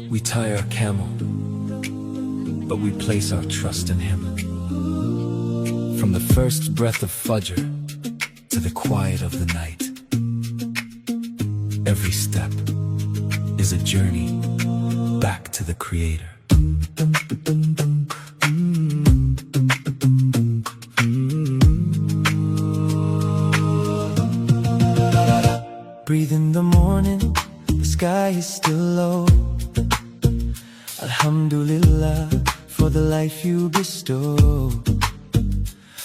We tie our camel, but we place our trust in him. From the first breath of Fajr to the quiet of the night, every step is a journey back to the Creator. Breathe in the morning, the sky is still low. Alhamdulillah for the life you bestow.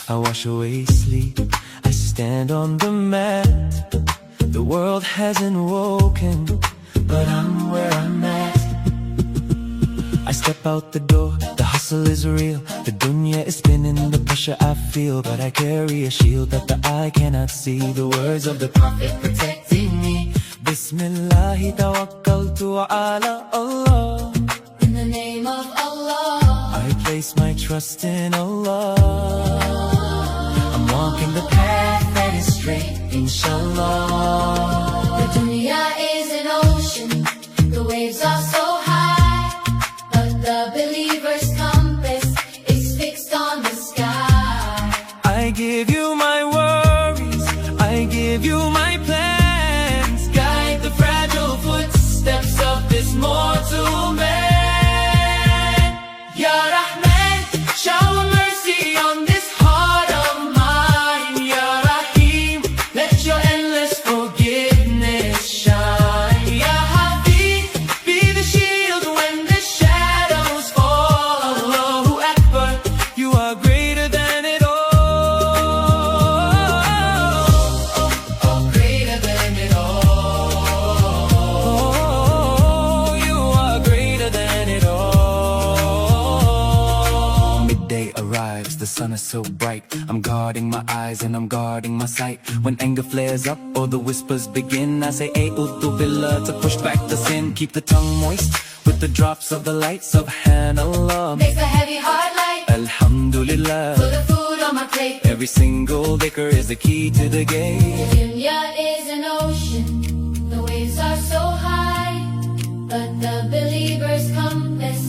I wash away sleep, I stand on the mat. The world hasn't woken, but I'm where I'm at. I step out the door, the hustle is real. The dunya is spinning, the pressure I feel. But I carry a shield that the eye cannot see. The words of the Prophet protecting me. Bismillahi tawakkaltu ala Allah. In the name of Allah, I place my trust in Allah. I'm walking the path that is straight, inshallah. the dunya is an ocean, the waves are so high, but the believer's compass is fixed on the sky. I give you my worries, I give you my plans. Guide the fragile footsteps of this mortal man. Ya Rahman, shower mercy on this heart of mine. Ya Rahim, let your endless forgiveness shine. Ya Habib, be the shield when the shadows fall. Allahu Akbar, you are greater than it all. Oh, greater than it all. Oh, you are greater than it all. Midday arrives, the sun is so bright. I'm guarding my eyes and I'm guarding my sight. When anger flares up or the whispers begin, I say A'udhu Billah to push back the sin. Keep the tongue moist with the drops of the light. Subhanallah, Makes the heavy heart light, Alhamdulillah. put the food on my plate. Every single dhikr is the key to the gate. Dunya is an ocean, the waves are so high, but the believer's compass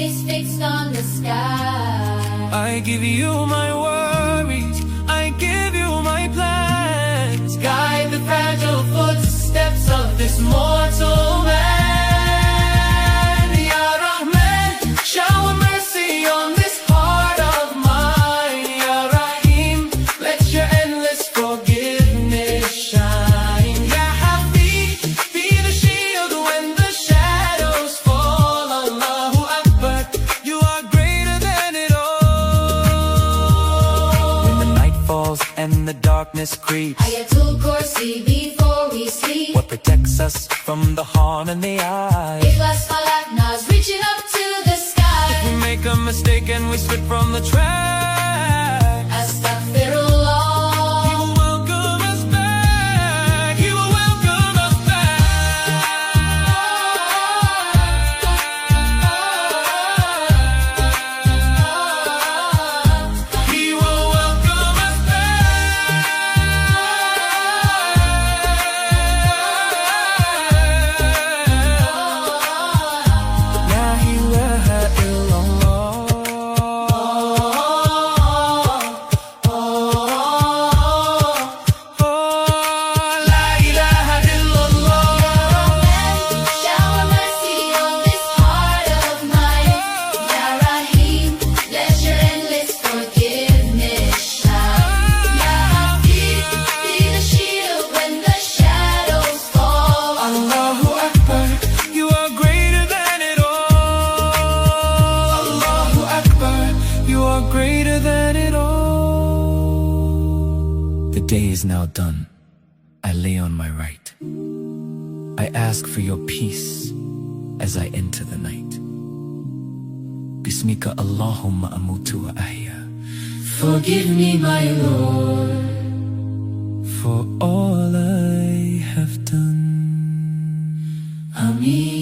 is fixed on the sky. I give you my worries, I give you my plans. Guide the fragile footsteps of this mortal man. Ya Rahman, shower mercy on this heart of mine. Ya Rahim, let your endless forgiveness shine. Ya Habib, be the shield when the shadows fall. Allahu Akbar, you are greater than it all. When the night falls and the darkness creeps, Ayatul Kursi before we sleep. what protects us from the harm in the eye? Ikhlas Falak Nas reaching up to the sky. We make a mistake and we slip from the track. Astaghfirullah. He will welcome us back. He will welcome us back. He will welcome us back. La ilaha illallah. La ilaha illallah. Shower mercy on this heart of mine. Ya Rahim, let your endless forgiveness shine. Ya Habib, be the shield when the shadows fall. Allahu Akbar, you are greater than it all. Allahu Akbar, you are greater than it all. The day is now done. I lay on my right. I ask for your peace as I enter the night. Bismika Allahumma amutu wa ahya. Forgive me, my Lord, For all I have done. Ameen.